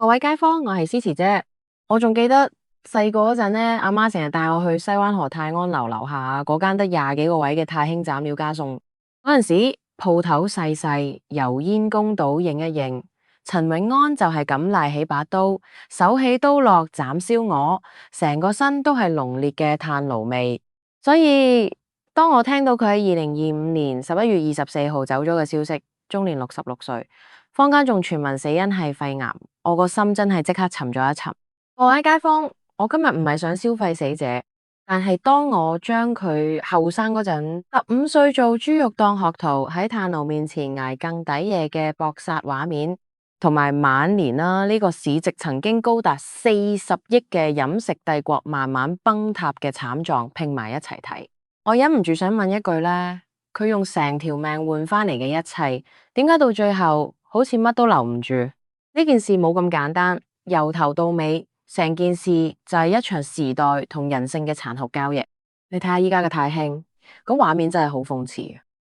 各位街坊，我係詩詞姐。我仲記得細個嗰陣呢，阿媽成日帶我去西灣河泰安樓樓下嗰間得20幾個位嘅泰興斬料加餸。嗰陣時鋪頭細細，油煙公島影一影。陳永安就係咁賴起把刀，手起刀落斬燒鵝，成個身都係濃烈嘅炭爐味。所以當我聽到佢喺2025年11月24號走咗嘅消息，終年66歲，坊間仲傳聞死因係肺癌，我個心真係即刻沉咗一沉。各位街坊，我今日唔係想消費死者，但係當我將佢後生嗰陣15歲做豬肉檔學徒喺炭爐面前捱更抵夜嘅搏殺畫面，同埋晚年呢個市值曾經高達40億嘅飲食帝國慢慢崩塌嘅慘狀拼埋一齊睇，我忍唔住想問一句呢：佢用成條命換翻嚟嘅一切，點解到最後好似乜都留唔住？呢件事冇咁簡單，由頭到尾，成件事就係一場時代同人性嘅殘酷交易。你睇下依家嘅泰興，咁畫面真係好諷刺。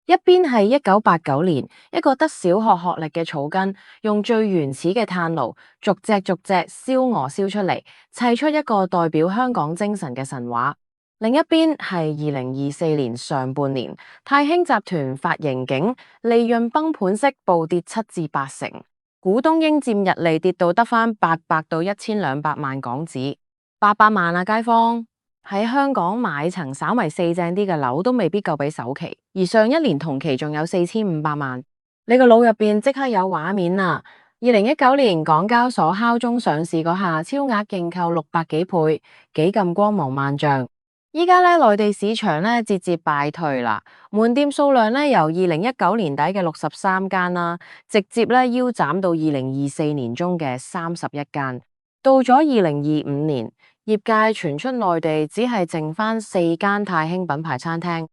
一邊係1989年一個得小學學歷嘅草根，用最原始嘅炭爐，逐隻燒鵝燒出嚟，砌出一個代表香港精神嘅神話。另一邊係2024年上半年，泰興集團發盈警，利潤崩盤式暴跌7至8成，股東應佔溢利跌到得返800到1200萬港紙，800萬啊！街坊喺香港買層稍為四正啲嘅樓都未必夠俾首期，而上一年同期仲有4500萬，你個腦入邊即刻有畫面啊！2019年港交所敲鐘上市嗰下，超額認購600幾倍，幾咁光芒萬丈。依家咧，內地市場咧節節敗退啦，門店數量咧由2019年底嘅63間啦，直接咧腰斬到2024年中嘅31間。到咗2025年，業界傳出內地只係剩翻4間泰興品牌餐廳。呢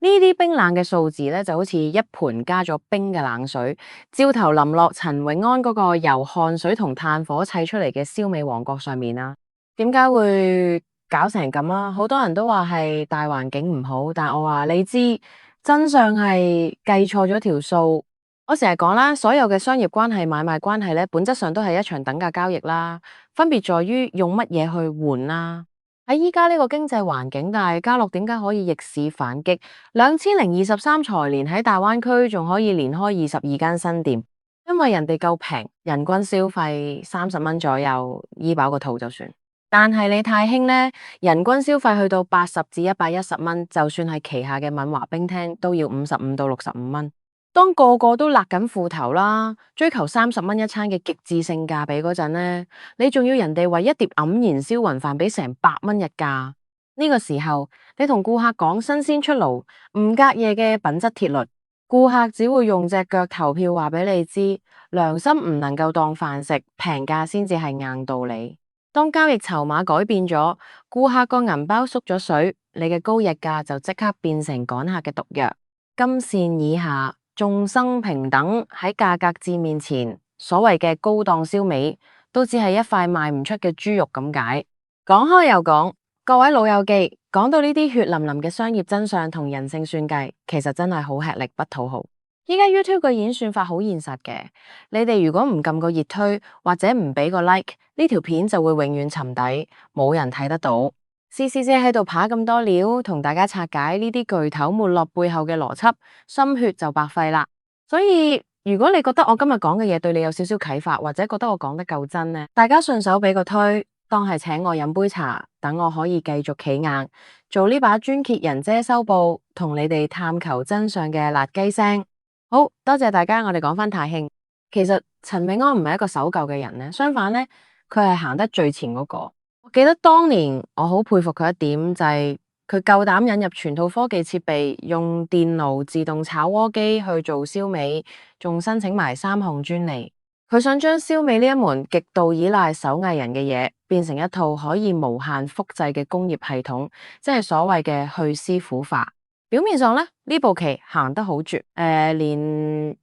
啲冰冷嘅數字咧就好似一盆加咗冰嘅冷水，照頭淋落陳永安嗰個由汗水同炭火砌出嚟嘅燒味王國上面啦。點解會搞成咁啊？好多人都話係大環境唔好，但我話你知真相係計錯咗條數。我成日講啦，所有嘅商業關係、買賣關係咧，本質上都係一場等價交易啦，分別在於用乜嘢去換啦。喺依家呢個經濟環境，但係家樂點解可以逆市反擊？2023財年喺大灣區仲可以連開22間新店，因為人哋夠平，人均消費30蚊左右，醫飽個肚就算。但係你泰興呢，人均消費去到80至110蚊，就算係旗下嘅敏華冰廳都要55到65蚊。當個個都勒緊褲頭啦，追求30蚊一餐嘅極致性價比嗰陣呢，你仲要人哋為一碟黯然銷魂飯俾成100蚊日價。呢個時候，你同顧客講新鮮出爐、唔隔夜嘅品質鐵律，顧客只會用隻腳投票話俾你知，良心唔能夠當飯食，平價先至係硬道理。當交易籌碼改變咗，顧客個銀包縮咗水，你嘅高日價就即刻變成趕客嘅毒藥。金線以下，眾生平等，喺價格戰面前，所謂嘅高檔燒味，都只係一塊賣唔出嘅豬肉咁解。講開又講，各位老友記，講到呢啲血淋淋嘅商業真相同人性算計，其實真係好吃力不討好。依家 YouTube 嘅演算法好現實嘅，你哋如果唔撳個熱推或者唔俾個 like，呢條片就會永遠沉底，冇人睇得到。詩姐喺度扒咁多料，同大家拆解呢啲巨頭沒落背後嘅邏輯，心血就白費啦。所以如果你覺得我今日講嘅嘢對你有少少啟發，或者覺得我講得夠真呢，大家順手俾個推，當係請我飲杯茶，等我可以繼續企硬，做呢把專揭人遮羞布，同你哋探求真相嘅辣雞聲。好多謝大家，我哋講返泰興。其實陳永安唔係一個守舊嘅人咧，相反咧，佢係行得最前嗰個。我記得當年我好佩服佢一點就係佢夠膽引入全套科技設備，用電爐自動炒鍋機去做燒味，仲申請埋3項專利。佢想將燒味呢一門極度依賴手藝人嘅嘢，變成一套可以無限複製嘅工業系統，即係所謂嘅去師傅化。表面上咧，呢步棋行得好絕，連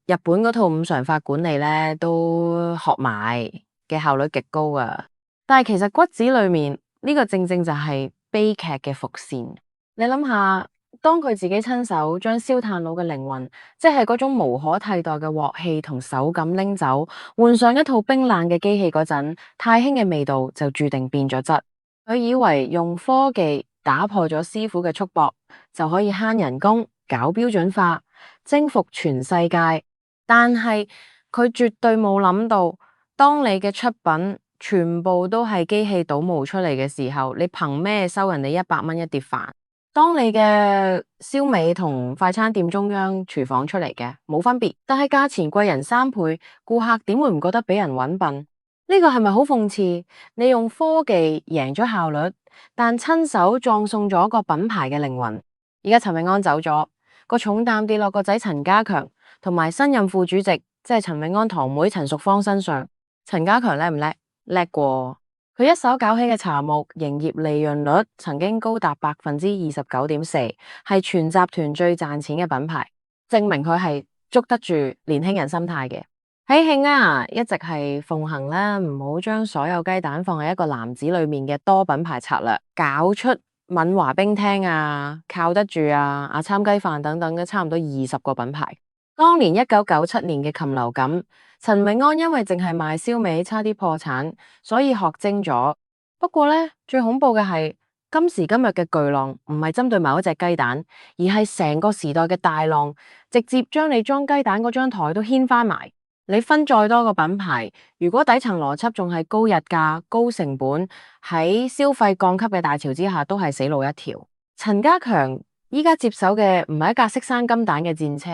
日本嗰套五常法管理咧都學埋嘅效率極高啊！但係其實骨子裏面呢個正正就係悲劇嘅伏線。你諗下，當佢自己親手將燒炭佬嘅靈魂，即係嗰種無可替代嘅鑊氣同手感拎走，換上一套冰冷嘅機器嗰陣，太興嘅味道就注定變咗質。佢以為用科技打破咗師傅嘅束縛，就可以慳人工、搞標準化、征服全世界。但係佢絕對冇諗到，當你嘅出品全部都係機器倒模出嚟嘅時候，你憑咩收人哋100蚊一碟飯？當你嘅燒味同快餐店中央廚房出嚟嘅冇分別，但係價錢貴人3倍，顧客點會唔覺得俾人搵笨？呢個係咪好諷刺？你用科技贏咗效率，但親手葬送咗個品牌嘅靈魂。而家陳永安走咗，個重擔跌落個仔陳家強同埋新任副主席，即係陳永安堂妹陳淑芳身上。陳家強叻唔叻？叻過。佢一手搞起嘅茶木營業利潤率曾經高達29.4%，係全集團最賺錢嘅品牌，證明佢係捉得住年輕人心態嘅。喜慶啊，一直係奉行啦，唔好將所有雞蛋放喺一個籃子裏面嘅多品牌策略，搞出敏華冰廳啊、靠得住啊、阿參雞飯等等嘅差唔多20個品牌。當年1997年嘅禽流感，陳永安因為淨係賣燒味，差啲破產，所以學精咗。不過呢，最恐怖嘅係今時今日嘅巨浪唔係針對某一隻雞蛋，而係成個時代嘅大浪，直接將你裝雞蛋嗰張台都掀翻埋。你分再多個品牌，如果底層邏輯仲係高日價、高成本，喺消費降級嘅大潮之下，都係死路一條。陳家強依家接手嘅唔係一架識生金蛋嘅戰車，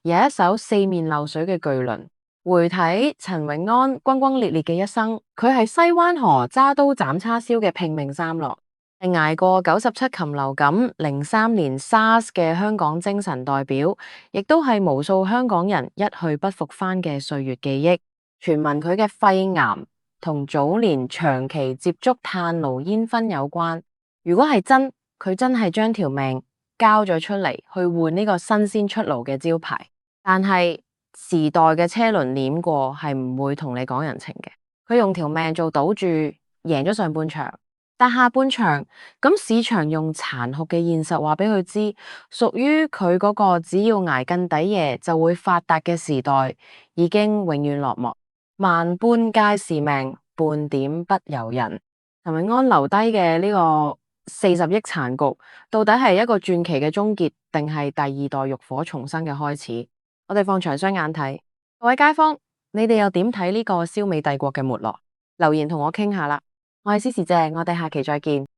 而係一艘四面漏水嘅巨輪。回睇陳永安轟轟烈烈嘅一生，佢係西灣河揸刀斬叉燒嘅拼命三郎，係捱過97禽流感、03年 SARS 嘅香港精神代表，亦都係無數香港人一去不復返嘅歲月記憶。傳聞佢嘅肺癌同早年長期接觸炭爐煙燻有關。如果係真，佢真係將條命交咗出嚟，去換呢個新鮮出爐嘅招牌。但係時代嘅車輪碾過，係唔會同你講人情嘅。佢用條命做賭注，贏咗上半場，但下半場咁市場用殘酷嘅現實話俾佢知，屬於佢嗰個只要捱更抵夜就會發達嘅時代已經永遠落幕。萬般皆是命，半點不由人。陳永安留低嘅呢個40億殘局，到底係一個傳奇嘅終結，定係第二代浴火重生嘅開始？我哋放長雙眼睇。各位街坊，你哋又點睇呢個燒味帝國嘅沒落？留言同我傾下啦。我係詩詩姐，我哋下期再見。